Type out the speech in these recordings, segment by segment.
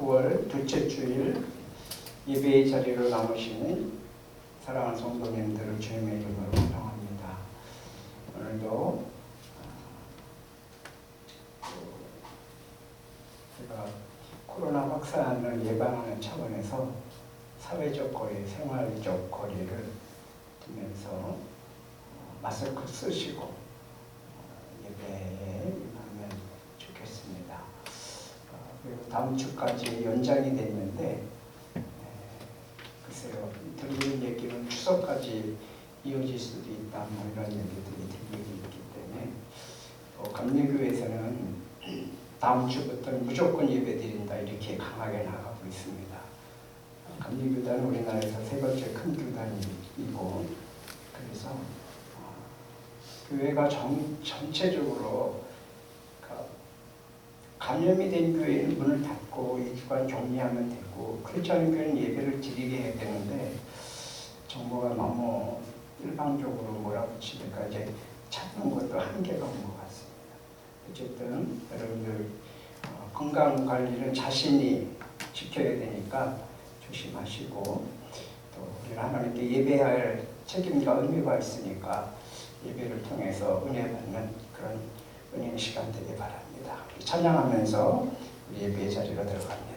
9월 둘째 주일 예배의 자리로 나오시는 사랑하는 성도님들을 주님의 이름으로 환영합니다. 오늘도 제가 코로나 확산을 예방하는 차원에서 사회적 거리, 생활적 거리를 두면서 마스크 쓰시고 예배에 임하면 좋겠습니다. 그리고 다음 주까지 연장이 됐는데 글쎄요, 들리는 얘기는 추석까지 이어질 수도 있다 뭐 이런 얘기들이 들리고 있기 때문에 감리교회에서는 다음 주부터는 무조건 예배 드린다 이렇게 강하게 나가고 있습니다. 감리교단은 우리나라에서 세 번째 큰 교단이고 그래서 교회가 전체적으로 감염이 된 교회는 문을 닫고 2주간 격리하면 되고 그렇지 않은 교회는 예배를 드리게 해야 되는데 정부가 너무 일방적으로 몰아붙이니까 이제 찾는 것도 한계가 온 것 같습니다. 어쨌든 여러분들 건강 관리는 자신이 지켜야 되니까 조심하시고 또 우리 하나님께 예배할 책임과 의무가 있으니까 예배를 통해서 은혜 받는 그런 은혜의 시간 되길 바랍니다. 찬양하면서 우리 예배의 자리로 들어갑니다.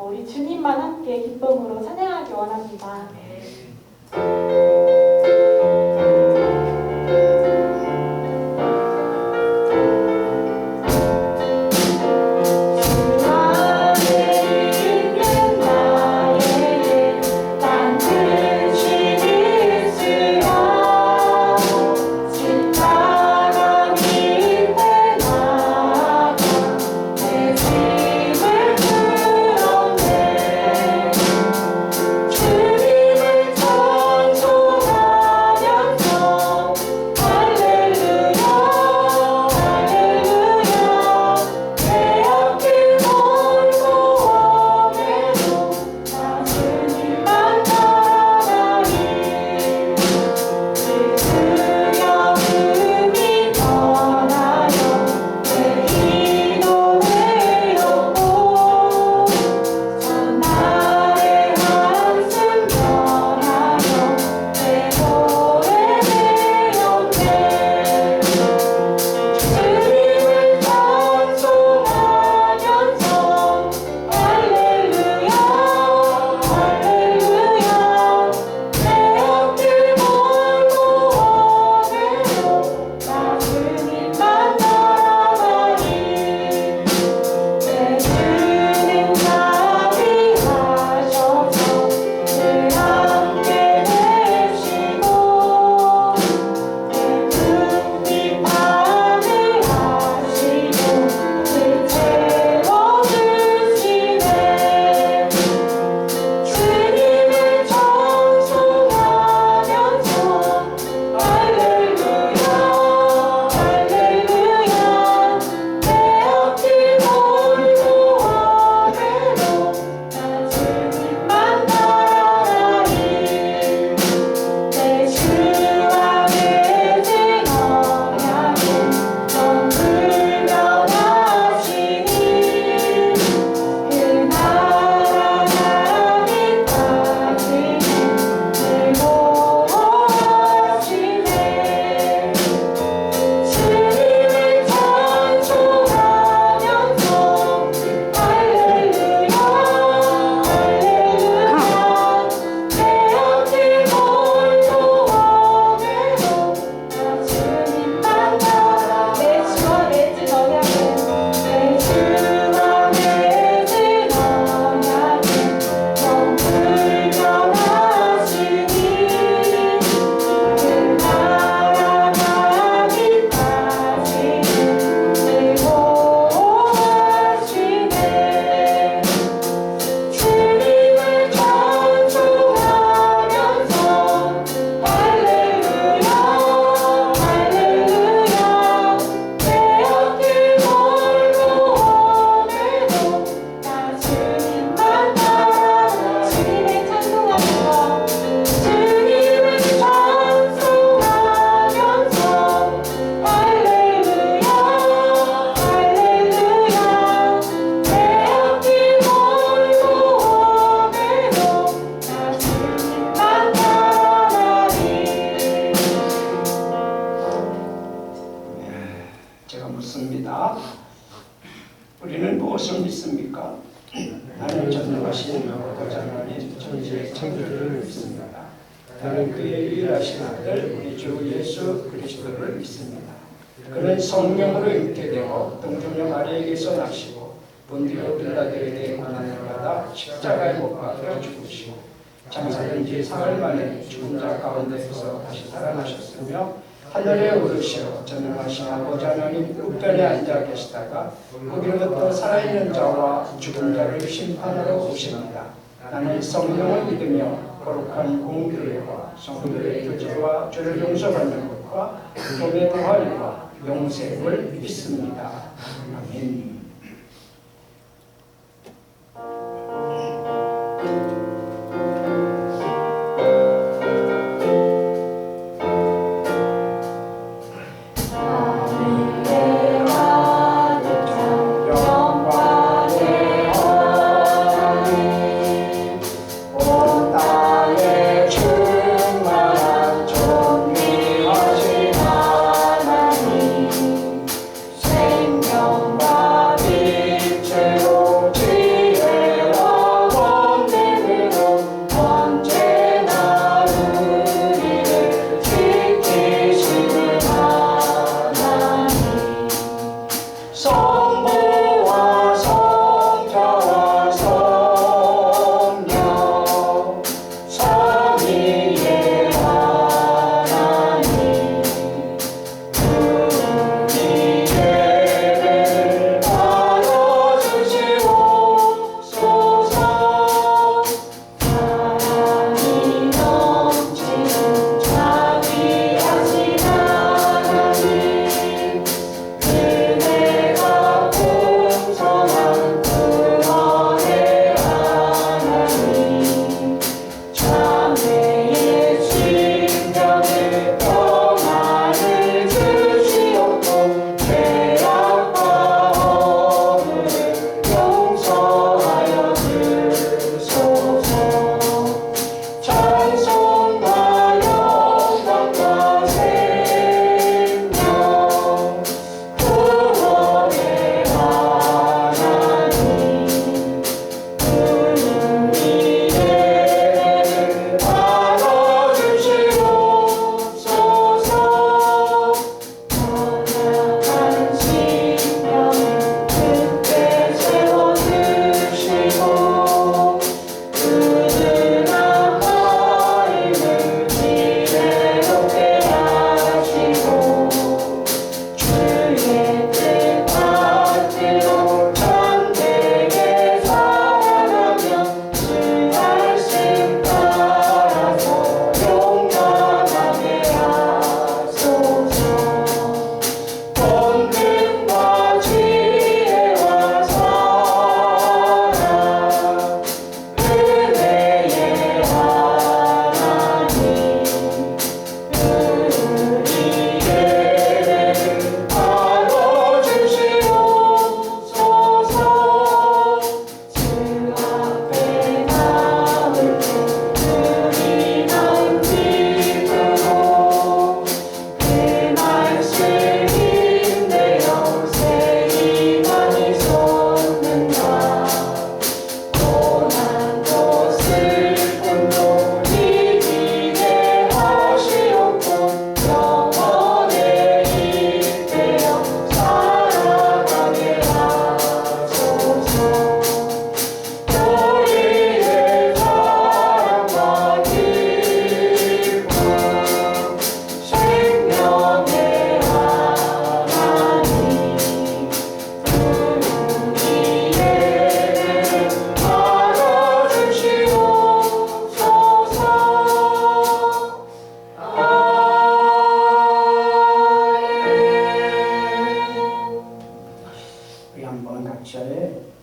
우리 주님만 함께 기쁨으로 찬양하기 원합니다. 주님 그리스도를 믿습니다. 나는 그의 유일하신 아들 우리 주 예수 그리스도를 믿습니다. 그는 성령으로 잉태되어 동정녀 마리아에게서 나시고 본디오 빌라도에게 고난을 받아 십자가에 못 박혀 죽으시고 장사된 지 사흘 만에 죽은 자 가운데서 다시 살아나셨으며 하늘에 오르시어 전능하신 아버지 하나님 우편에 앉아 계시다가 거기로부터 살아있는 자와 죽은 자를 심판하러 오십니다. 나는 성령을 믿으며 거룩한 공교회와 성도의 교제와 죄를 용서받는 것과 몸의 부활과 영생을 믿습니다. 아멘.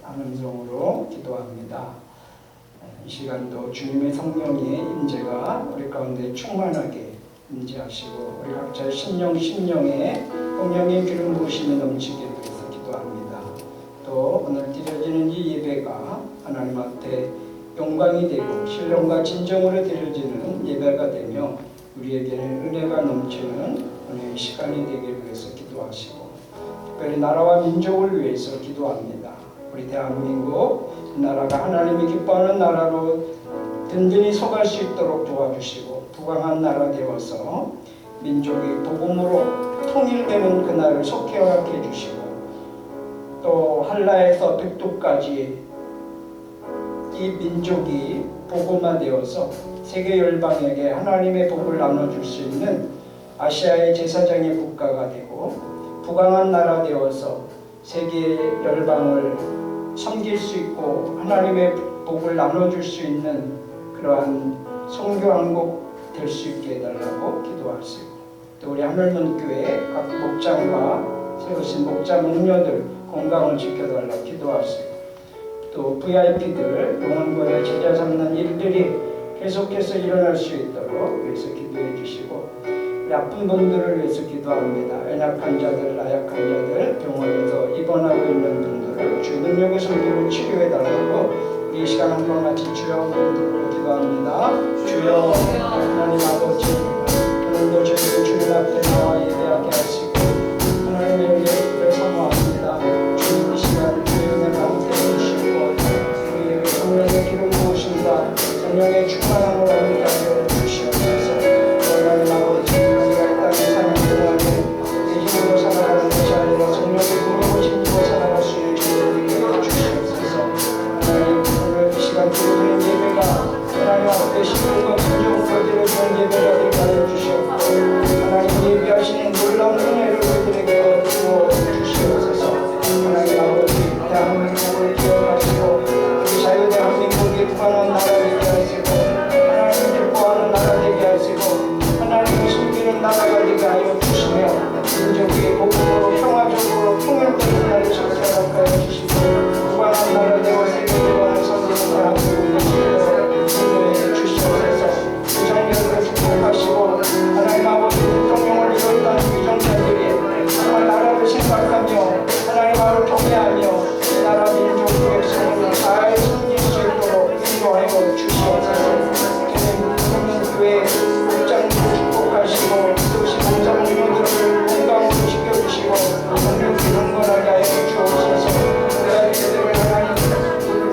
암음성으로 기도합니다. 이 시간도 주님의 성령의 임재가 우리 가운데 충만하게 임재하시고 우리 각자의 심령에 성령의 기름 부으심이 넘치게 위해서 기도합니다. 또 오늘 드려지는 이 예배가 하나님 앞에 영광이 되고 신령과 진정으로 드려지는 예배가 되며 우리에게는 은혜가 넘치는 은혜의 시간이 되기 위해서 기도하시고 특별히 나라와 민족을 위해서 기도합니다. 우리 대한민국 나라가 하나님이 기뻐하는 나라로 든든히 서갈 수 있도록 도와주시고 부강한 나라 되어서 민족이 복음으로 통일되는 그날을 속히 허락해 주시고 또 한라에서 백두까지 이 민족이 복음화되어서 세계 열방에게 하나님의 복을 나눠줄 수 있는 아시아의 제사장의 국가가 되고 부강한 나라 되어서 세계 열방을 섬길 수 있고 하나님의 복을 나눠줄 수 있는 그러한 선교왕국 될 수 있게 해달라고 기도하시고 또 우리 하늘문교회 각 목장과 세우신 목자 목녀들 건강을 지켜달라고 기도하시고 또 VIP들 영혼과의 제자 삼는 일들이 계속해서 일어날 수 있도록 위해서 기도해 주시고 우리 아픈 분들을 위해서 기도합니다. 연약한 자들, 나약한 자들, 병원에서 입원하고 있는 분들을 주의 능력의 손길로 치료해 달라고 이 시간 한번 같이 주여 부르고 기도합니다. 주여 하나님 아버지 오늘도 저희를 주님 앞에 나와 예배하게 하시고 하나님의 예배를 사모합니다. 주님 이 시간 주의 은혜를 함께 해주시고 우리에게 성령의 기름 부으신다 성령의 충만함을 얻게 하여 주시옵소서. 하나님 아버지 우리가 이 땅에 사는 동안에 내 힘으로 살아가는 것이 아니라 성령의 기름으로 힘입어 살아갈 수 있는 주님을 되게 주시옵소서. 하나님 오늘 이 시간 드리는 예배가 하나님 앞에 신령과 진정으로 드려지는 예배가 되게 하여 주시옵고 하나님 예배하시는 놀라운 은혜를 우리들에게 거두어 주시옵소서. 하나님 아버지 대한민국을 기억하시고 우리 자유대한민국이 부강한 나라 되게 하시고 하나님 기뻐하는 나라 되게 하시고 하나님을 섬기는 나라가 되게 하여 주시며 민족이 복음으로 평화적으로 통일되는 날을 속삭하여 주시고 부강한 나라 되어 세계대왕을 섬기는 대한민국이 되게 주시옵소서. 부정력을 축복하시고 하나님 아버지 대통령을 이뤘던 위정자들이 정말 나라를 생각하며 하나님 나라를 경외하며 이 나라 민족 백성을 잘 섬길 수 있도록 인도하여 주시옵소서. 주님 교회 목장도 축복하시고 이것이 목자 목녀들을 건강으로 지켜주시고 성령이 경건하게 하여 주옵소서. 그들을 하나님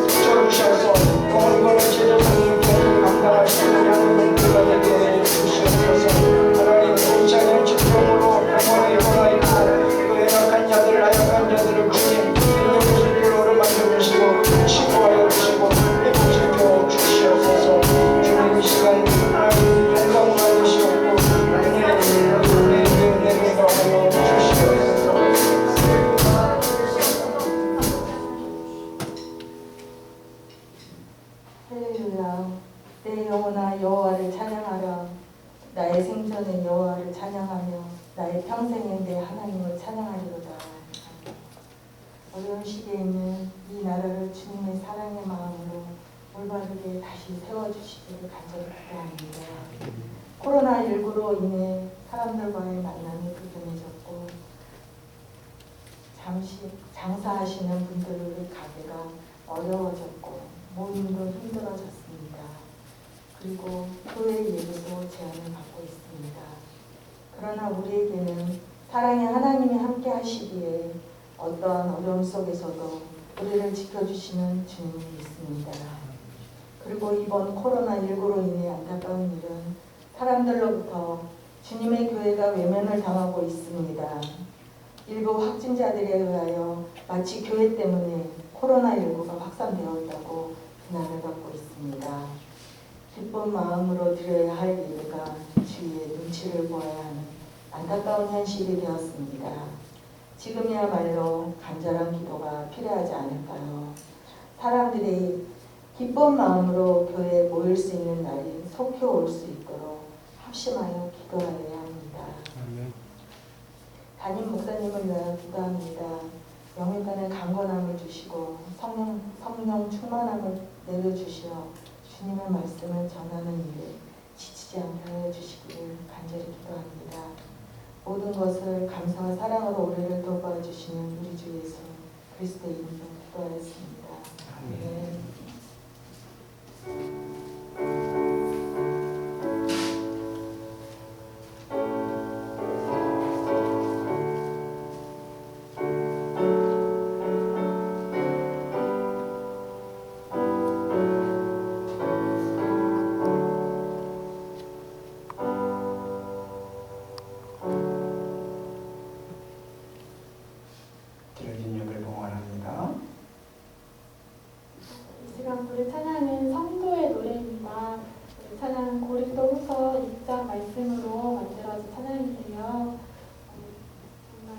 붙여주셔서 영원권의 제자 성령께를 감당할 수 있는 양분들과 되게 해 주시옵소서. 하나님 공창의 직종으로 병원에 입원하 있고 또 연약한 자들 나약한 자들을 주님 능력의 손길로 만져주시고 치료하여 주시고 회복시켜 주시옵소서. 주님 이 시간 하나님 건강을 하시옵고 은혜를 더하여 주시옵소서. 할렐루야. 내 영혼아 여호와를 찬양하라. 나의 생전에 여호와를 찬양하며 나의 평생에 내 하나님을 찬양하리로다. 어려운 시기에 있는 이 나라를 주님의 사랑의 마음으로 올바르게 다시 세워주시기를 간절히 기도합니다. 코로나19로 인해 사람들과의 만남이 불편해졌고 잠시 장사하시는 분들의 가게가 어려워졌고 모임도 힘들어졌습니다. 그리고 교회 예배도 제한을 받고 있습니다. 그러나 우리에게는 사랑의 하나님이 함께 하시기에 어떠한 어려움 속에서도 우리를 지켜주시는 주님이 있습니다. 그리고 이번 코로나19로 인해 안타까운 일은 사람들로부터 주님의 교회가 외면을 당하고 있습니다. 일부 확진자들에 의하여 마치 교회 때문에 코로나19가 확산되었다고 비난을 받고 있습니다. 기쁜 마음으로 드려야 할 예배가 주위의 눈치를 보아야 하는 안타까운 현실이 되었습니다. 지금이야말로 간절한 기도가 필요하지 않을까요? 사람들이 기쁜 마음으로 교회에 모일 수 있는 날이 속히 올 수 있도록 합심하여 기도하여야 합니다. 담임 목사님을 위하여 기도합니다. 영일간의 강건함을 주시고 성령 충만함을 내려주시어 주님의 말씀을 전하는 일에 지치지 않게 하여 주시기를 간절히 기도합니다. 모든 것을 감사와 사랑으로 우리를 돌봐주시는 우리 주 예수 그리스도의 이름으로 기도하였습니다. 아멘. 이 찬양 고린도후서 2장 말씀으로 만들어진 찬양인데요. 정말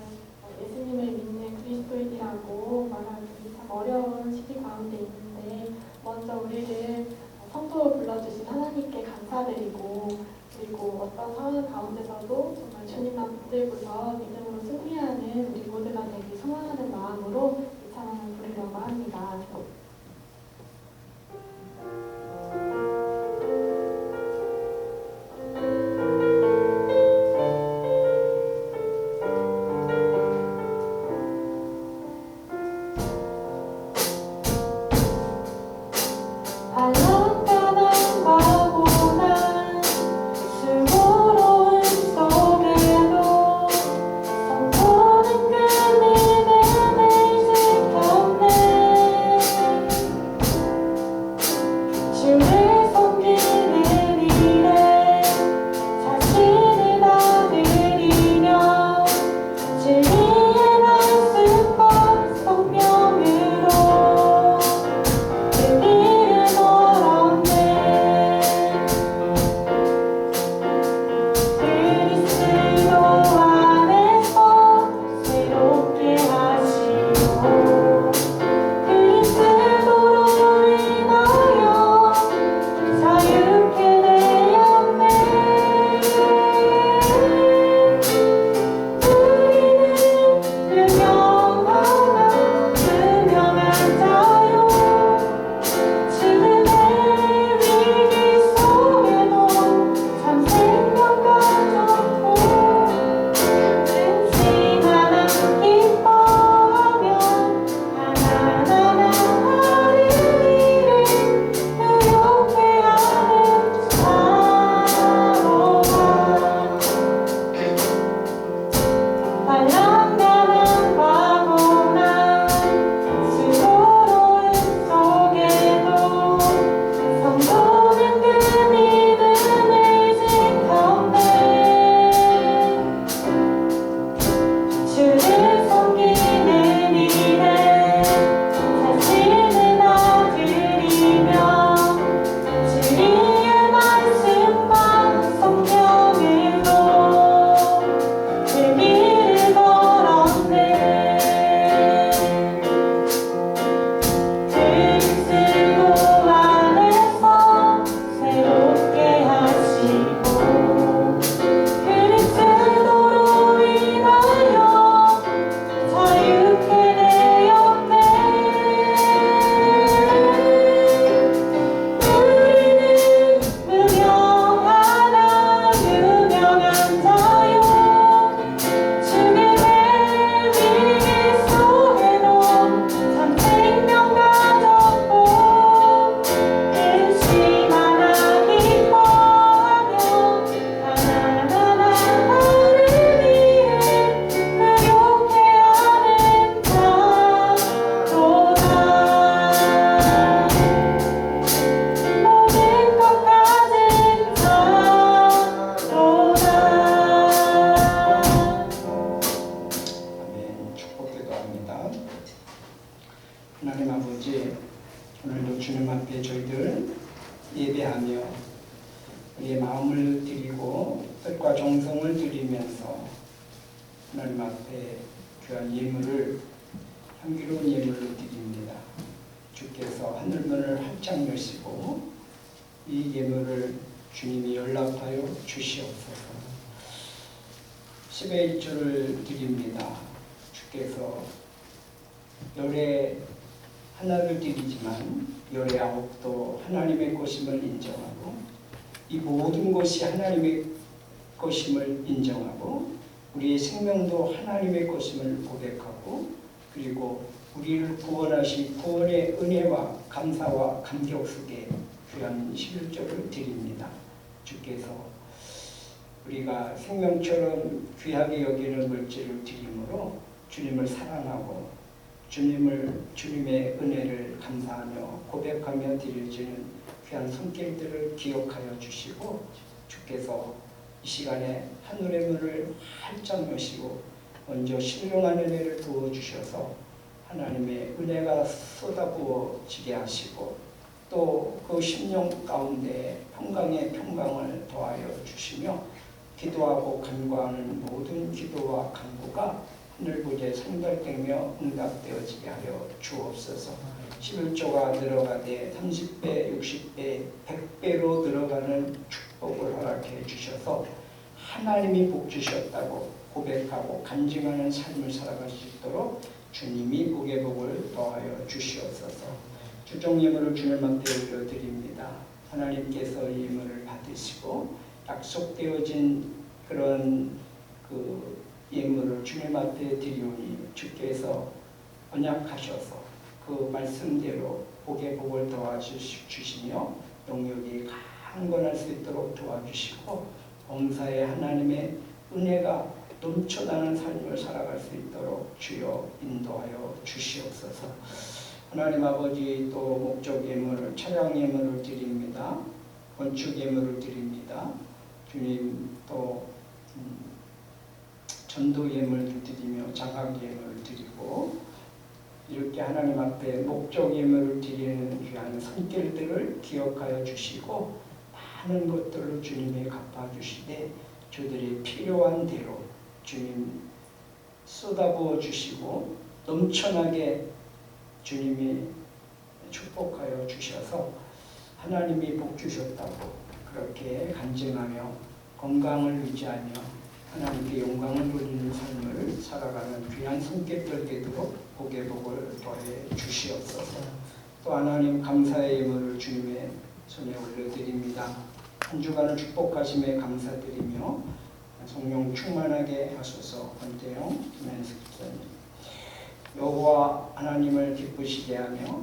예수님을 믿는 그리스도인이라고 말하기 참 어려운 시기 가운데 있는데 먼저 우리를 성도로 불러주신 하나님께 감사드리고 그리고 어떤 상황 가운데서도 정말 주님만 붙들고서 믿음으로 승리하는 우리 모두가 되길 소망하는 마음으로 이 찬양을 부르려고 합니다. 하나님 아버지, 오늘도 주님 앞에 저희들 예배하며 우리의 마음을 드리고 뜻과 정성을 드리면서 하나님 앞에 귀한 예물을 향기로운 예물을 드립니다. 주께서 하늘문을 활짝 여시고 이 예물을 주님이 연락하여 주시옵소서. 10의 1조를 드립니다. 주께서 열의 하나를 드리지만 열의 9도 하나님의 것임을 인정하고 이 모든 것이 하나님의 것임을 인정하고 우리의 생명도 하나님의 것임을 고백하고 그리고 우리를 구원하신 구원의 은혜와 감사와 감격 속에 귀한 11조를 드립니다. 주께서 우리가 생명처럼 귀하게 여기는 물질을 드림으로 주님을 사랑하고 주님의 은혜를 감사하며 고백하며 드려지는 귀한 손길들을 기억하여 주시고 주께서 이 시간에 하늘의 문을 활짝 여시고 먼저 신령한 은혜를 부어주셔서 하나님의 은혜가 쏟아부어지게 하시고 또 그 심령 가운데 평강에 평강을 더하여 주시며 기도하고 간구하는 모든 기도와 간구가 하늘보좌에 상달되며 응답되어지게 하여 주옵소서. 11조가 늘어가되 30배, 60배, 100배로 늘어가는 축복을 허락해 주셔서 하나님이 복 주셨다고 고백하고 간증하는 삶을 살아갈 수 있도록 주님이 복의 복을 더하여 주시옵소서. 주종 예물을 주님 앞에 올려드립니다. 하나님께서 이 예물을 받으시고 약속되어진 그런 그 예물을 주님 앞에 드리오니 주께서 언약하셔서 그 말씀대로 복의 복을 도와주시며 영역이 강건할 수 있도록 도와주시고 범사에 하나님의 은혜가 넘쳐나는 삶을 살아갈 수 있도록 주여 인도하여 주시옵소서. 하나님 아버지, 또 목적 예물을, 차량 예물을 드립니다. 건축 예물을 드립니다. 주님, 또 전도 예물을 드리며 장학 예물을 드리고 이렇게 하나님 앞에 목적 예물을 드리는 귀한 손길들을 기억하여 주시고 많은 것들로 주님이 갚아주시되 저들이 필요한 대로 주님 쏟아부어 주시고 넘쳐나게 주님이 축복하여 주셔서 하나님이 복 주셨다고 그렇게 간증하며 건강을 유지하며 하나님께 영광을 돌리는 삶을 살아가는 귀한 손길들 되도록 복의 복을 더해 주시옵소서. 또 하나님 감사의 예물을 주님의 손에 올려드립니다. 한 주간을 축복하심에 감사드리며 성령 충만하게 하소서. 권태영 김현숙사님, 여호와 하나님을 기쁘시게 하며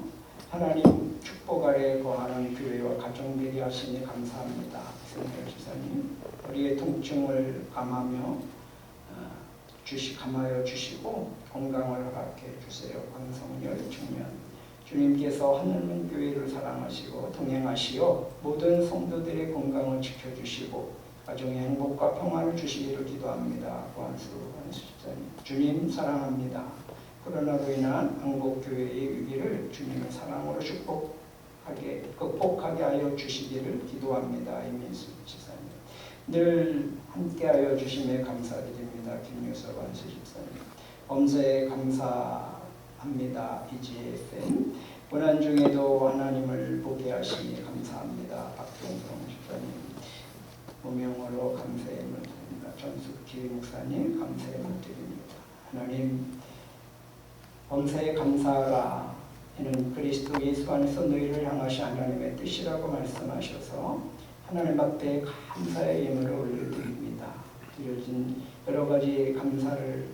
하나님 축복 아래 거하는 교회와 가정들이 하시니 감사합니다. 이승열 집사님, 우리의 통증을 감하여 주시고 건강을 허락해 주세요. 황성열 청년, 주님께서 하늘문 교회를 사랑하시고 동행하시어 모든 성도들의 건강을 지켜주시고 가정의 행복과 평안을 주시기를 기도합니다. 권수 집사님, 주님 사랑합니다. 코로나로 인한 한국교회의 위기를 주님의 사랑으로 극복하게 하여 주시기를 기도합니다. 이민수 집사님, 늘 함께하여 주심에 감사드립니다. 김유석 원수 집사님, 범사에 감사합니다. BGFM, 고난 중에도 하나님을 보게 하시니 감사합니다. 박종성 집사님, 무명으로 감사의 물 드립니다. 전숙기 목사님, 감사의 물 드립니다. 하나님, 범사에 감사하라. 이는 그리스도 예수 안에서 너희를 향하신 하나님의 뜻이라고 말씀하셔서 하나님 앞에 감사의 예물을 올려드립니다. 드려진 여러 가지 감사를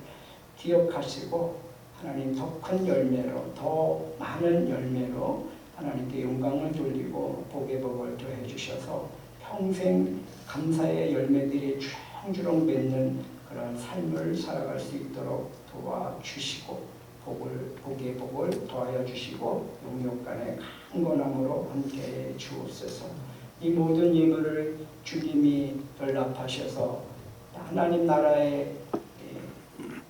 기억하시고 하나님 더 큰 열매로, 더 많은 열매로 하나님께 영광을 돌리고 복의 복을 더해 주셔서 평생 감사의 열매들이 주렁주렁 맺는 그런 삶을 살아갈 수 있도록 도와주시고 복의 복을 더하여 주시고 영역 간의 강건함으로 함께해 주옵소서. 이 모든 예물을 주님이 연락하셔서 하나님 나라에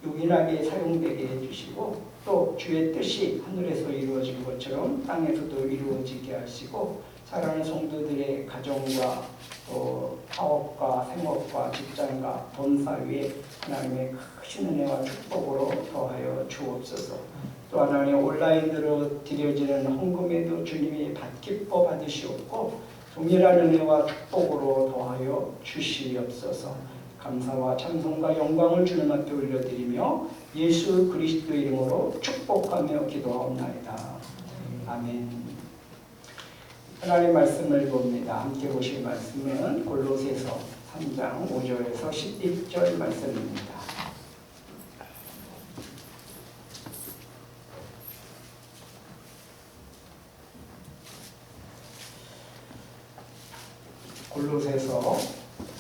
용인하게 사용되게 해주시고 또 주의 뜻이 하늘에서 이루어진 것처럼 땅에서도 이루어지게 하시고 사랑하는 성도들의 가정과 또 사업과 생업과 직장과 본사 위에 하나님의 크신 은혜와 축복으로 더하여 주옵소서. 또 하나님 온라인으로 드려지는 헌금에도 주님이 기뻐 받으시옵고 동일한 은혜와 축복으로 더하여 주시옵소서. 감사와 찬송과 영광을 주님 앞에 올려드리며 예수 그리스도 이름으로 축복하며 기도하옵나이다. 아멘. 하나님의 말씀을 봅니다. 함께 보실 말씀은 골로새서 3장 5절에서 11절 말씀입니다. 골로새서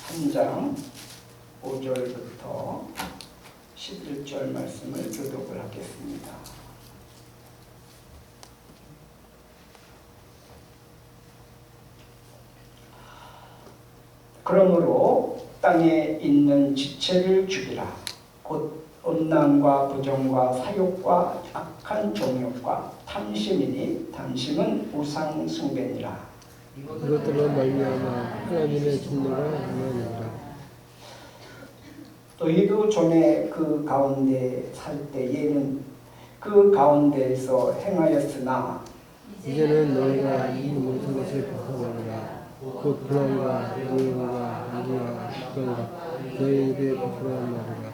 3장 5절부터 11절 말씀을 교독을 하겠습니다. 그러므로 땅에 있는 지체를 죽이라. 곧 온난과 부정과 사욕과 악한 정욕과 탐심이니 탐심은 우상 숭배니라. 이것들로 말미암아 하나님의 진노가 임하니라. 너희도 전에 그 가운데 살 때에는 그 가운데에서 행하였으나 이제는 너희가 이 모든 것을 벗어버리라. 곧 불안과 노여움과 안기와 국경과 너희 입에 부끄러운 말이라.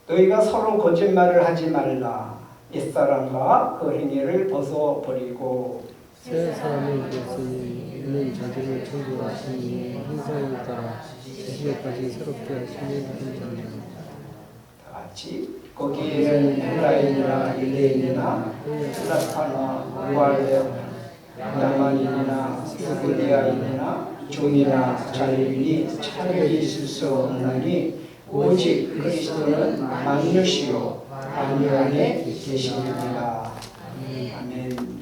너희가 서로 거짓말을 하지 말라. 옛사람과 그 행위를 벗어버리고 새 사람을 되었으니 이는 자기를 창조하신 이의 형상을 따라 지시에까지 새롭게 하시는 분이니라. 다 같이 거기에는 헬라인이나 유대인이나 스라파나 무할레 야만인이나 스구디아인이나 종이나 자유인이 차별이 있을 수 없나니 오직 그리스도는 만유시요 만유 안에 계시느니라. 아멘.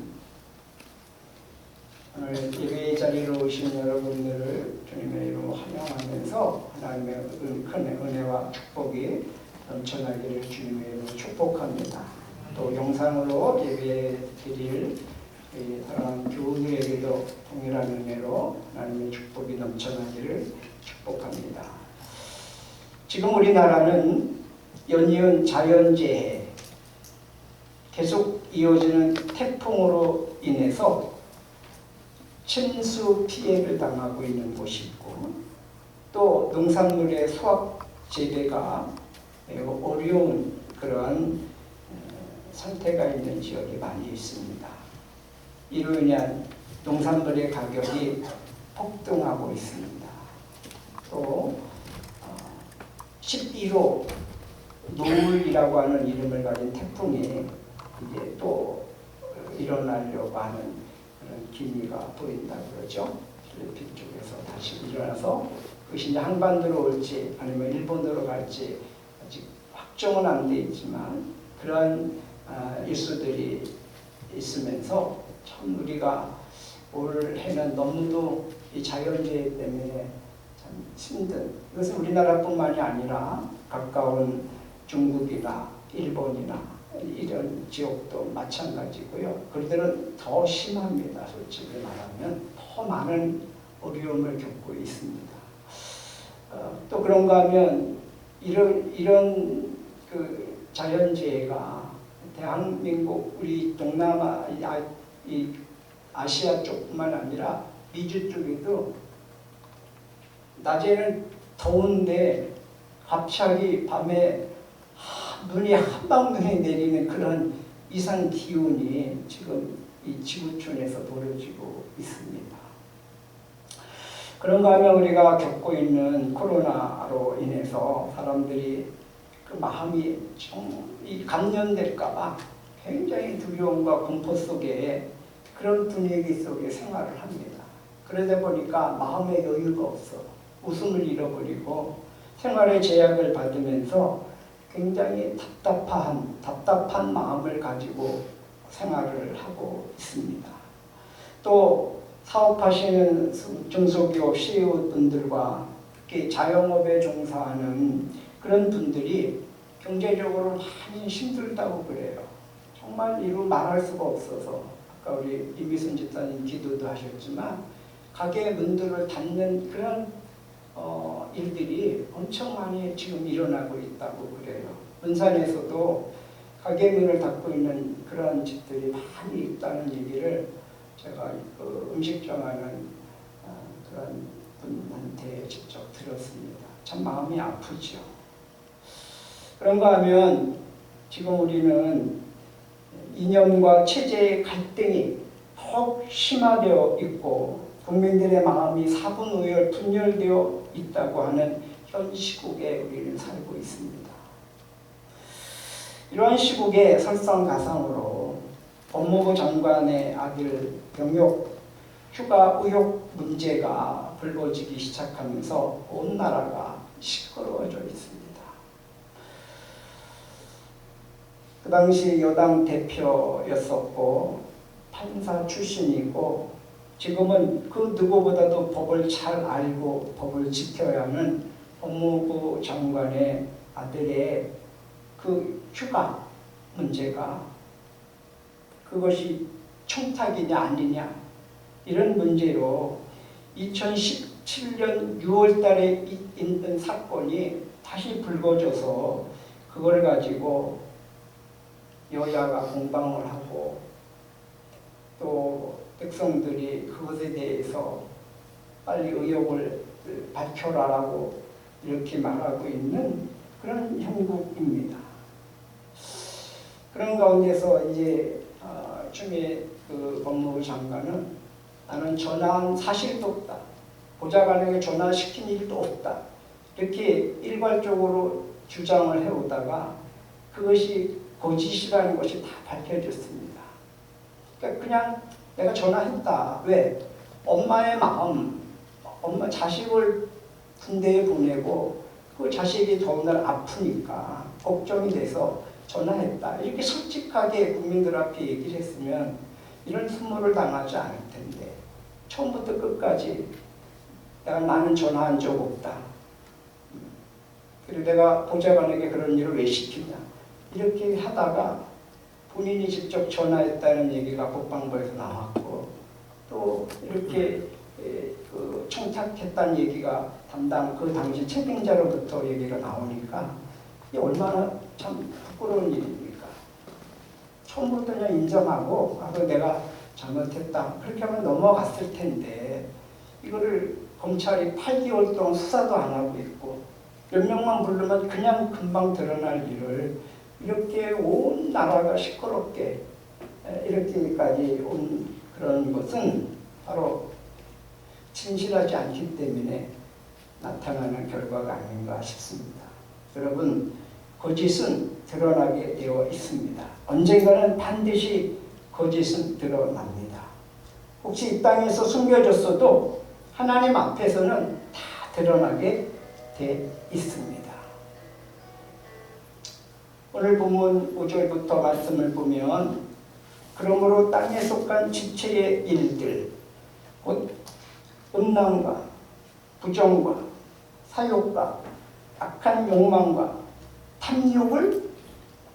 오늘 예배의 자리로 오신 여러분들을 주님의 이름으로 환영하면서 하나님의 큰 은혜와 축복이 넘쳐나기를 주님의 이름으로 축복합니다. 또 영상으로 예배 드릴 사랑하는 교우들에게도 동일한 은혜로 하나님의 축복이 넘쳐나기를 축복합니다. 지금 우리나라는 연이은 자연재해, 계속 이어지는 태풍으로 인해서 침수 피해를 당하고 있는 곳이 있고, 또 농산물의 수확 재배가 매우 어려운 그러한 상태가 있는 지역이 많이 있습니다. 이로 인한 농산물의 가격이 폭등하고 있습니다. 또 11호 노을이라고 하는 이름을 가진 태풍이 이제 또 일어나려고 하는 그런 기미가 보인다고 그러죠. 필리핀 쪽에서 다시 일어나서 그것이 이제 한반도로 올지 아니면 일본으로 갈지 아직 확정은 안 돼 있지만 그러한 일수들이 있으면서 참 우리가 올 해는 너무도 이 자연재해 때문에 참 힘든, 이것은 우리나라뿐만이 아니라 가까운 중국이나 일본이나 이런 지역도 마찬가지고요. 그들은 더 심합니다. 솔직히 말하면 더 많은 어려움을 겪고 있습니다. 또 그런가 하면 이런 그 자연재해가 대한민국 우리 동남아 이 아시아 쪽뿐만 아니라 미주 쪽에도 낮에는 더운데 갑자기 밤에 눈이 한방눈이 내리는 그런 이상 기온이 지금 이 지구촌에서 벌어지고 있습니다. 그런가 하면 우리가 겪고 있는 코로나로 인해서 사람들이 그 마음이 좀 감염될까봐 굉장히 두려움과 공포 속에 그런 분위기 속에 생활을 합니다. 그러다 보니까 마음의 여유가 없어 웃음을 잃어버리고 생활의 제약을 받으면서 굉장히 답답한 마음을 가지고 생활을 하고 있습니다. 또 사업하시는 중소기업 CEO분들과 특히 자영업에 종사하는 그런 분들이 경제적으로 많이 힘들다고 그래요. 정말 이루 말할 수가 없어서 아까 우리 이미순 집사님 기도도 하셨지만 가게 문들을 닫는 그런 일들이 엄청 많이 지금 일어나고 있다고 그래요. 문산에서도 가게 문을 닫고 있는 그런 집들이 많이 있다는 얘기를 제가 그 음식점하는 그런 분한테 직접 들었습니다. 참 마음이 아프죠. 그런가 하면 지금 우리는 이념과 체제의 갈등이 더욱 심화되어 있고 국민들의 마음이 사분오열 분열되어 있다고 하는 현 시국에 우리는 살고 있습니다. 이러한 시국에 설상가상으로 법무부 장관의 아들 병역 휴가 의혹 문제가 불거지기 시작하면서 온 나라가 시끄러워져 있습니다. 그 당시 여당 대표였었고 판사 출신이고 지금은 그 누구보다도 법을 잘 알고 법을 지켜야 하는 법무부 장관의 아들의 그 휴가 문제가 그것이 청탁이냐 아니냐 이런 문제로 2017년 6월 달에 있던 사건이 다시 불거져서 그걸 가지고 여야가 공방을 하고 또 백성들이 그것에 대해서 빨리 의혹을 밝혀라라고 이렇게 말하고 있는 그런 형국입니다. 그런 가운데서 이제 추미애 그 법무부 장관은 나는 전화한 사실도 없다. 보좌관에게 전화시킨 일도 없다. 이렇게 일괄적으로 주장을 해오다가 그것이 거짓이라는 것이 다 밝혀졌습니다. 그러니까 그냥 내가 전화했다. 왜? 엄마의 마음, 엄마 자식을 군대에 보내고 그 자식이 더군다나 아프니까 걱정이 돼서 전화했다. 이렇게 솔직하게 국민들 앞에 얘기를 했으면 이런 수모를 당하지 않을 텐데 처음부터 끝까지 나는 전화한 적 없다. 그리고 내가 보좌관에게 그런 일을 왜 시키냐. 이렇게 하다가 본인이 직접 전화했다는 얘기가 국방부에서 나왔고 또 이렇게 그 청탁했다는 얘기가 담당 그 당시 책임자로부터 얘기가 나오니까 이게 얼마나 참 부끄러운 일입니까? 처음부터 그냥 인정하고 내가 잘못했다. 그렇게 하면 넘어갔을 텐데 이거를 검찰이 8개월 동안 수사도 안 하고 있고 몇 명만 부르면 그냥 금방 드러날 일을 이렇게 온 나라가 시끄럽게 이렇게까지 온 그런 것은 바로 진실하지 않기 때문에 나타나는 결과가 아닌가 싶습니다. 여러분, 거짓은 드러나게 되어 있습니다. 언젠가는 반드시 거짓은 드러납니다. 혹시 이 땅에서 숨겨졌어도 하나님 앞에서는 다 드러나게 돼 있습니다. 오늘 본문 5절부터 말씀을 보면 그러므로 땅에 속한 지체의 일들 곧 음란과 부정과 사욕과 악한 욕망과 탐욕을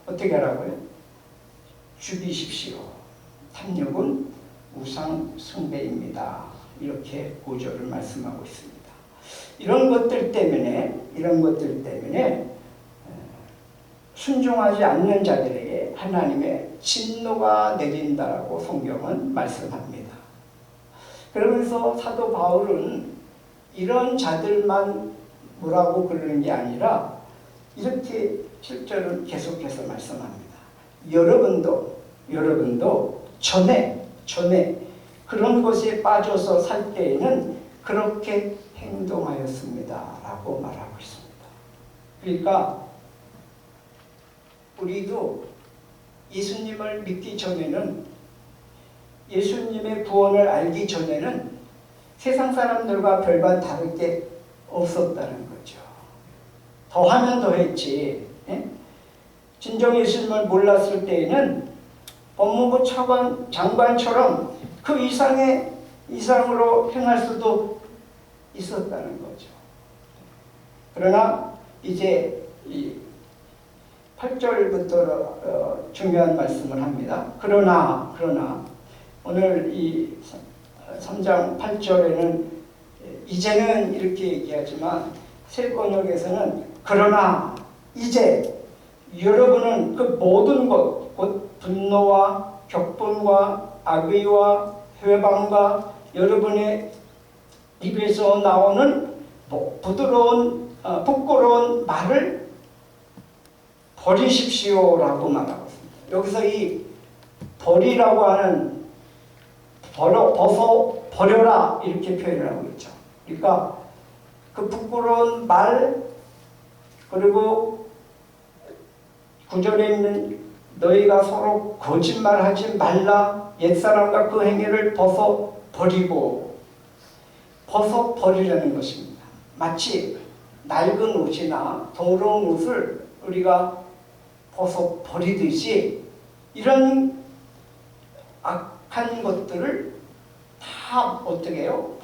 어떻게 하라고요? 죽이십시오. 탐욕은 우상 숭배입니다. 이렇게 5절을 말씀하고 있습니다. 이런 것들 때문에 순종하지 않는 자들에게 하나님의 진노가 내린다라고 성경은 말씀합니다. 그러면서 사도 바울은 이런 자들만 뭐라고 그러는 게 아니라 이렇게 실제로 계속해서 말씀합니다. 여러분도 전에 그런 것에 빠져서 살 때에는 그렇게 행동하였습니다. 라고 말하고 있습니다. 그러니까 우리도 예수님을 믿기 전에는 예수님의 구원을 알기 전에는 세상 사람들과 별반 다를 게 없었다는 거죠. 더하면 더했지. 진정 예수님을 몰랐을 때에는 법무부 장관처럼 그 이상으로 행할 수도 있었다는 거죠. 그러나 이제 이 8절부터 중요한 말씀을 합니다. 그러나 오늘 이 3장 8절에는 이제는 이렇게 얘기하지만 새 번역에서는 그러나 이제 여러분은 그 모든 것, 곧 분노와 격분과 악의와 회방과 여러분의 입에서 나오는 부끄러운 말을 버리십시오라고 말하고 있습니다. 여기서 이 버리라고 하는 버려라 이렇게 표현을 하고 있죠. 그러니까 그 부끄러운 말 그리고 9절에 있는 너희가 서로 거짓말하지 말라 옛사람과 그 행위를 버리라는 것입니다. 마치 낡은 옷이나 더러운 옷을 우리가 버리듯이 이런 악한 것들을 다 어떻게 해요?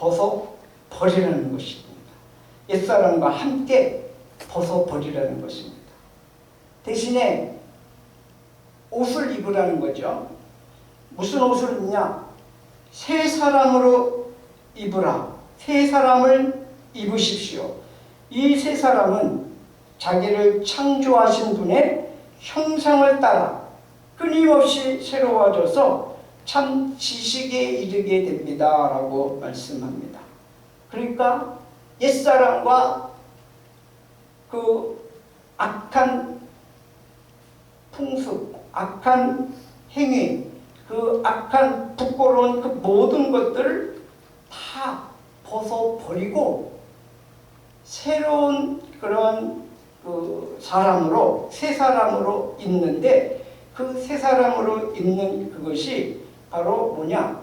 버리라는 것입니다. 옛사람과 함께 버리라는 것입니다. 대신에 옷을 입으라는 거죠. 무슨 옷을 입냐? 새 사람으로 입으라. 새 사람을 입으십시오. 이 새 사람은 자기를 창조하신 분의 형상을 따라 끊임없이 새로워져서 참 지식에 이르게 됩니다 라고 말씀합니다. 그러니까 옛사람과 그 악한 풍습, 악한 행위, 그 악한 부끄러운 그 모든 것들을 다 벗어버리고 새로운 그런 그 사람으로, 새 사람으로 있는데, 그 새 사람으로 있는 그것이 바로 뭐냐?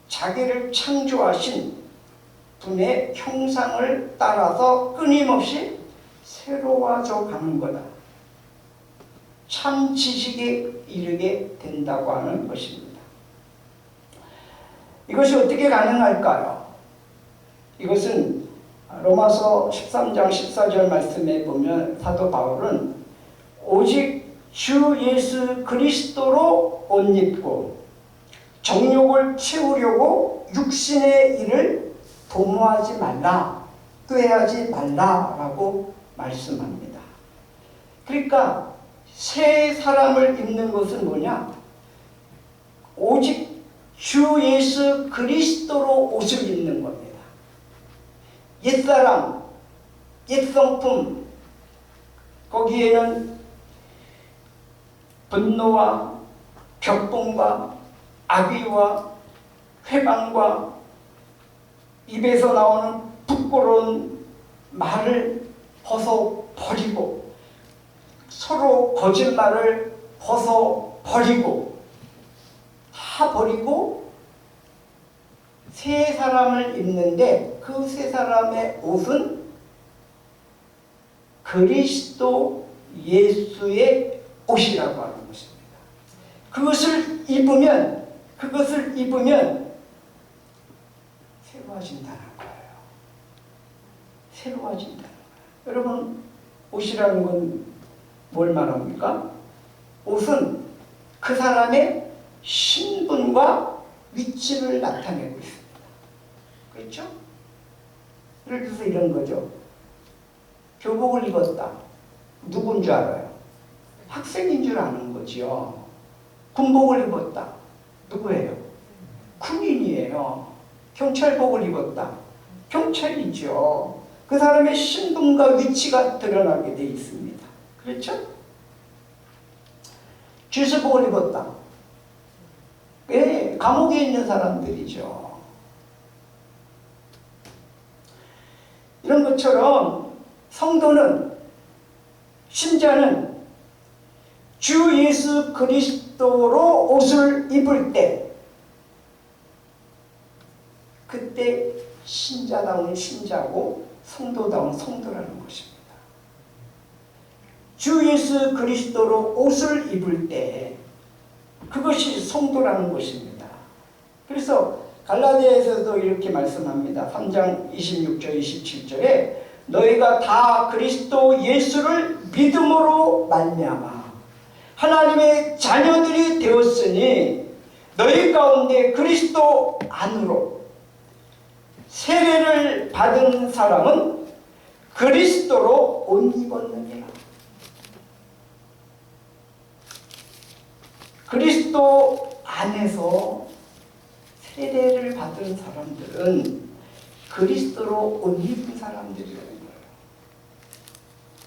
자기를 창조하신 분의 형상을 따라서 끊임없이 새로워져 가는 거다. 참 지식에 이르게 된다고 하는 것입니다. 이것이 어떻게 가능할까요? 이것은 로마서 13장 14절 말씀에 보면 사도 바울은 오직 주 예수 그리스도로 옷 입고 정욕을 채우려고 육신의 일을 도모하지 말라, 꾀하지 말라라고 말씀합니다. 그러니까 새 사람을 입는 것은 뭐냐? 오직 주 예수 그리스도로 옷을 입는 겁니다. 옛사람, 옛성품, 거기에는 분노와 격분과 악의와 회방과 입에서 나오는 부끄러운 말을 벗어버리고 서로 거짓말을 벗어버리고 다 버리고 새 사람을 입는데, 그 새 사람의 옷은 그리스도 예수의 옷이라고 하는 것입니다. 그것을 입으면 새로워진다는 거예요. 새로워진다는 거예요. 여러분, 옷이라는 건 뭘 말합니까? 옷은 그 사람의 신분과 위치를 나타내고 있습니다. 그렇죠? 예를 들어서 이런 거죠. 교복을 입었다. 누군 줄 알아요? 학생인 줄 아는 거지요. 군복을 입었다. 누구예요? 군인이에요. 경찰복을 입었다. 경찰이죠. 그 사람의 신분과 위치가 드러나게 돼 있습니다. 그렇죠? 죄수복을 입었다. 예, 감옥에 있는 사람들이죠. 이런 것처럼 성도는, 신자는 주 예수 그리스도로 옷을 입을 때, 그때 신자다운 신자고 성도다운 성도라는 것입니다. 주 예수 그리스도로 옷을 입을 때 그것이 성도라는 것입니다. 그래서 갈라디아에서도 이렇게 말씀합니다. 3장 26절 27절에 너희가 다 그리스도 예수를 믿음으로 말미암아 하나님의 자녀들이 되었으니 너희 가운데 그리스도 안으로 세례를 받은 사람은 그리스도로 옷 입었느니라. 그리스도 안에서 세례를 받은 사람들은 그리스도로 옷 입은 사람들이라는 거예요.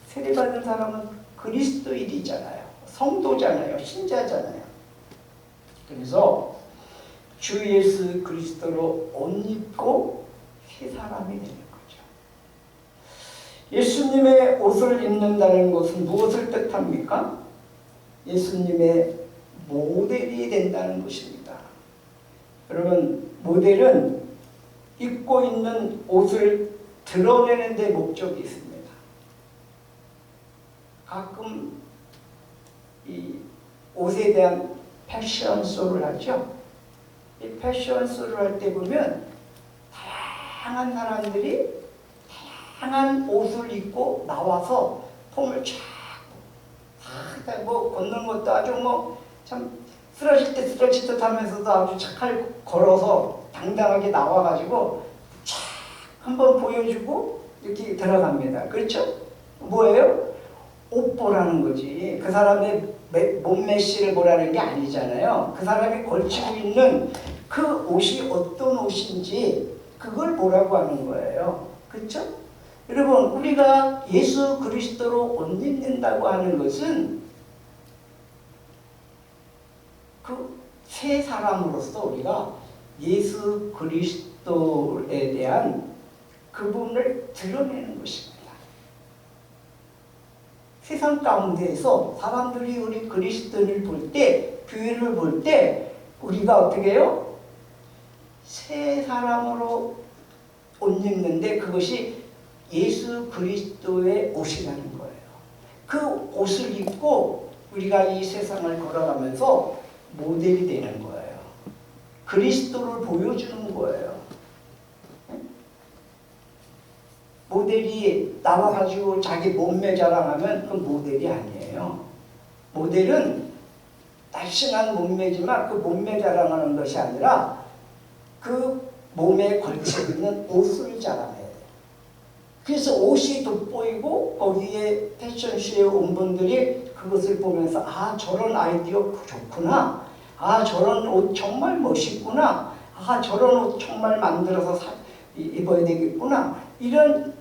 세례 받은 사람은 그리스도인이잖아요. 성도잖아요. 신자잖아요. 그래서 주 예수 그리스도로 옷 입고 새 사람이 되는 거죠. 예수님의 옷을 입는다는 것은 무엇을 뜻합니까? 예수님의 모델이 된다는 것입니다. 여러분, 모델은 입고 있는 옷을 드러내는 데 목적이 있습니다. 가끔 이 옷에 대한 패션쇼를 하죠. 이 패션쇼를 할 때 보면 다양한 사람들이 다양한 옷을 입고 나와서 폼을 쫙 뭐 걷는 것도 아주 뭐 참 쓰러질 때 쓰러질 듯 하면서도 아주 착하게 걸어서 당당하게 나와가지고 쫙 한번 보여주고 이렇게 들어갑니다. 그렇죠? 뭐예요? 옷 보라는 거지. 그 사람의 몸매씨를 보라는 게 아니잖아요. 그 사람이 걸치고 있는 그 옷이 어떤 옷인지 그걸 보라고 하는 거예요. 그렇죠? 여러분, 우리가 예수 그리스도로 옷 입는다고 하는 것은 그 새 사람으로서 우리가 예수 그리스도에 대한 그분을 드러내는 것입니다. 세상 가운데에서 사람들이 우리 그리스도를 볼 때, 교회를 볼 때 우리가 어떻게 해요? 새 사람으로 옷 입는데 그것이 예수 그리스도의 옷이라는 거예요. 그 옷을 입고 우리가 이 세상을 걸어가면서 모델이 되는 거예요. 그리스도를 보여주는 거예요. 모델이 나와가지고 자기 몸매 자랑하면 그건 모델이 아니에요. 모델은 날씬한 몸매지만 그 몸매 자랑하는 것이 아니라 그 몸에 걸치고 있는 옷을 자랑해야 돼요. 그래서 옷이 돋보이고 거기에 패션쇼에 온 분들이 그것을 보면서 아, 저런 아이디어 좋구나. 아, 저런 옷 정말 멋있구나. 아, 저런 옷 정말 만들어서 입어야 되겠구나. 이런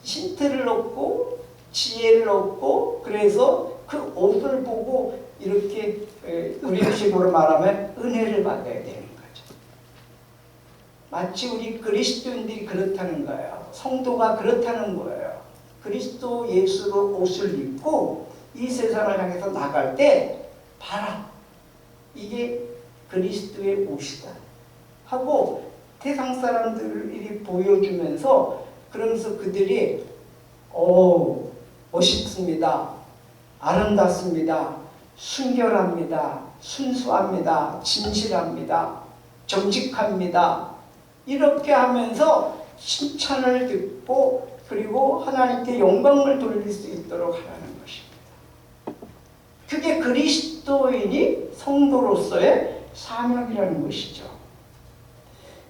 힌트를 얻고 지혜를 얻고 그래서 그 옷을 보고 이렇게 우리식으로 말하면 은혜를 받아야 되는 거죠. 마치 우리 그리스도인들이 그렇다는 거예요. 성도가 그렇다는 거예요. 그리스도 예수로 옷을 입고 이 세상을 향해서 나갈 때 봐라. 이게 그리스도의 옷이다 하고 세상 사람들이 보여주면서 그러면서 그들이 멋있습니다. 아름답습니다. 순결합니다. 순수합니다. 진실합니다. 정직합니다. 이렇게 하면서 칭찬을 듣고 그리고 하나님께 영광을 돌릴 수 있도록 하라는 것입니다. 그게 그리스도인이 성도로서의 사명이라는 것이죠.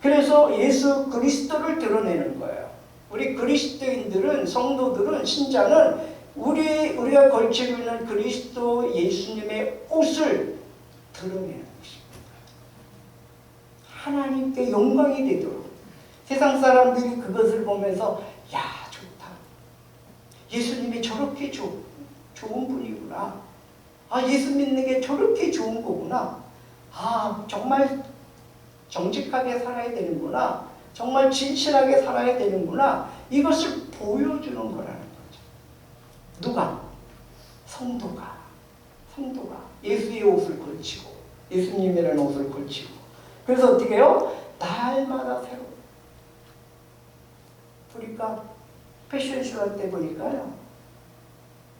그래서 예수 그리스도를 드러내는 거예요. 우리 그리스도인들은, 성도들은, 신자는 우리가 걸치고 있는 그리스도 예수님의 옷을 드러내는 것입니다. 하나님께 영광이 되도록 세상 사람들이 그것을 보면서 야, 좋다. 예수님이 저렇게 좋은 분이구나. 아, 예수 믿는 게 저렇게 좋은 거구나. 아, 정말 정직하게 살아야 되는구나. 정말 진실하게 살아야 되는구나. 이것을 보여주는 거라는 거죠. 누가? 성도가 예수의 옷을 걸치고 예수님이라는 옷을 걸치고 그래서 어떻게 해요? 날마다 새로 보니까 패션쇼 할 때 보니까요.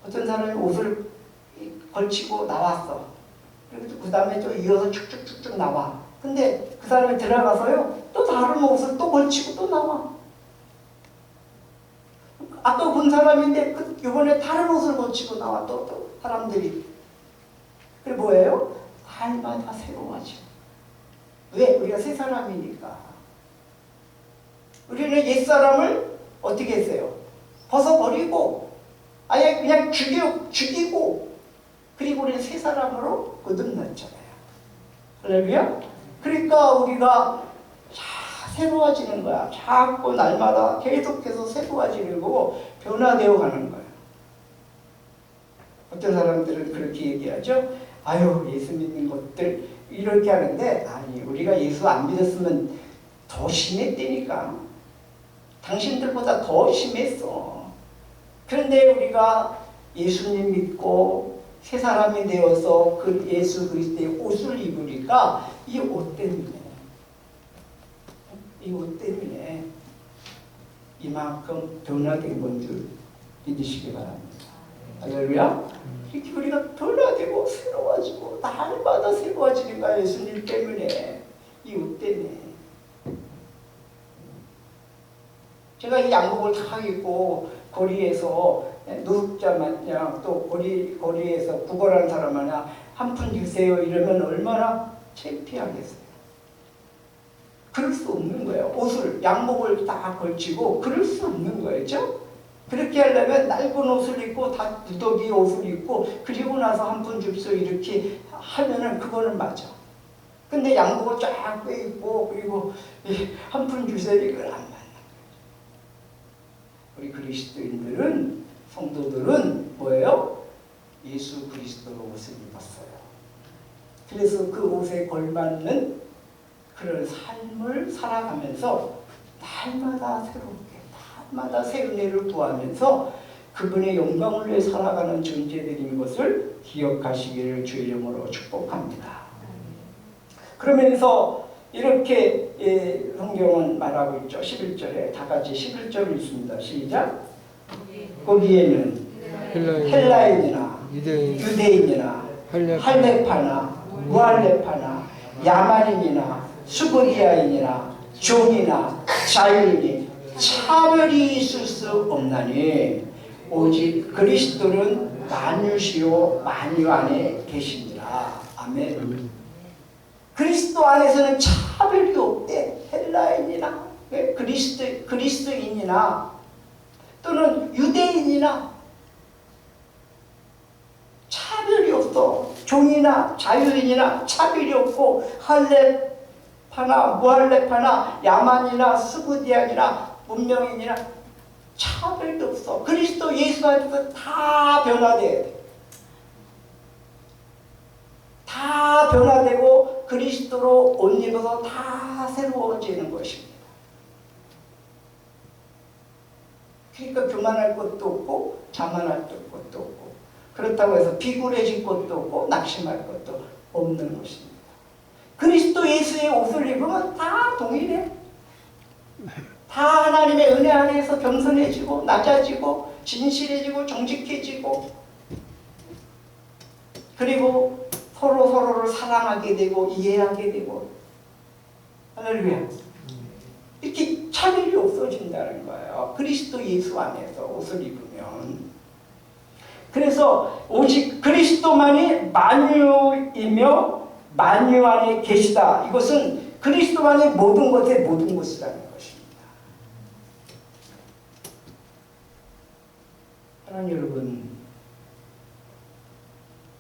어떤 사람이 옷을 걸치고 나왔어. 그리고 그 다음에 또 이어서 쭉쭉쭉쭉 나와. 근데 그 사람이 들어가서요. 또 다른 옷을 또 걸치고 또 나와. 아까 본 사람인데 이번에 다른 옷을 걸치고 나와. 또 사람들이. 그게 뭐예요? 날마다 새로워져. 왜? 우리가 새 사람이니까. 우리는 옛사람을 어떻게 했어요? 벗어버리고 아예 그냥 죽이고 그리고 우리는 새 사람으로 거듭났잖아요. 할렐루야? 그러니까 우리가 새로워지는 거야. 자꾸 날마다 계속해서 새로워지는 거고 변화되어 가는 거야. 어떤 사람들은 그렇게 얘기하죠. 아유, 예수 믿는 것들 이렇게 하는데 아니, 우리가 예수 안 믿었으면 더 심했다니까. 당신들보다 더 심했어. 그런데 우리가 예수님 믿고 새 사람이 되어서 그 예수 그리스도의 옷을 입으니까 이 옷 때문에 이만큼 변화된 건 줄 믿으시기 바랍니다. 할렐루야. 이렇게 우리가 변화되고 새로워지고 날마다 새로워지는 거야. 예수님 때문에, 이 옷 때문에. 제가 이 양복을 다 입고 거리에서 노숙자 마냥 또 거리에서 구걸하는 사람 마냥 한 푼 주세요 이러면 얼마나 창피하겠어요. 그럴 수 없는 거예요. 옷을, 양복을 다 걸치고 그럴 수 없는 거죠. 그렇게 하려면 낡은 옷을 입고 다 누더기 옷을 입고 그리고 나서 한 푼 줍소 이렇게 하면은 그거는 맞아. 근데 양복을 쫙 빼입고 그리고 한 푼 주세요 이건 안 맞는 거예요. 우리 그리스도인들은 성도들은 뭐예요? 예수 그리스도 옷을 입었어요. 그래서 그 옷에 걸맞는 그런 삶을 살아가면서 날마다 새롭게 날마다 새 은혜를 구하면서 그분의 영광을 위해 살아가는 존재들인 것을 기억하시기를 주의 이름으로 축복합니다. 그러면서 이렇게 성경은 말하고 있죠. 11절에 다 같이 11절을 읽습니다. 시작. 거기에는 헬라인이나 유대인이나 할레파나 무할레파나 야만인이나 수고디아인이나 종이나 자유인이 차별이 있을 수 없나니 오직 그리스도는 만유시요 만유 안에 계십니다. 아멘. 그리스도 안에서는 차별이 없대. 헬라인이나 그리스도인이나 또는 유대인이나 차별이 없어. 종이나 자유인이나 차별이 없고 할레파나 무할레파나 야만이나 스구디안이나 문명인이나 차별도 없어. 그리스도 예수 안에서 다 변화돼야 돼. 다 변화되고 그리스도로 옷 입어서 다 새로워지는 것입니다. 그러니까 교만할 것도 없고 자만할 것도 없고 그렇다고 해서 비굴해질 것도 없고 낙심할 것도 없는 것입니다. 그리스도 예수의 옷을 입으면 다 동일해. 다 하나님의 은혜 안에서 겸손해지고 낮아지고 진실해지고 정직해지고 그리고 서로를 사랑하게 되고 이해하게 되고 할렐루야. 이렇게 차별이 없어진다는 거예요. 그리스도 예수 안에서 옷을 입으면. 그래서 오직 그리스도만이 만유이며 만유 안에 계시다. 이것은 그리스도만이 모든 것의 모든 것이라는 것입니다. 사랑하는 여러분,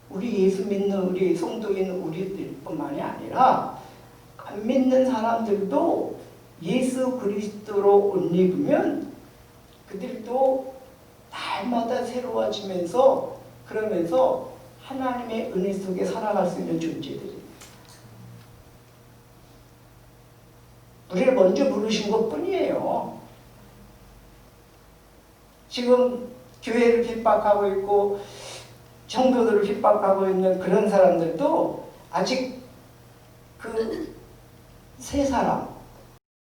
우리 예수 믿는 우리 성도인 우리들뿐만이 아니라 안 믿는 사람들도 예수 그리스도로 옷 입으면 그들도 날마다 새로워지면서 그러면서 하나님의 은혜 속에 살아갈 수 있는 존재들입니다. 우리를 먼저 부르신 것뿐이에요. 지금 교회를 핍박하고 있고 성도들을 핍박하고 있는 그런 사람들도 아직 그 세 사람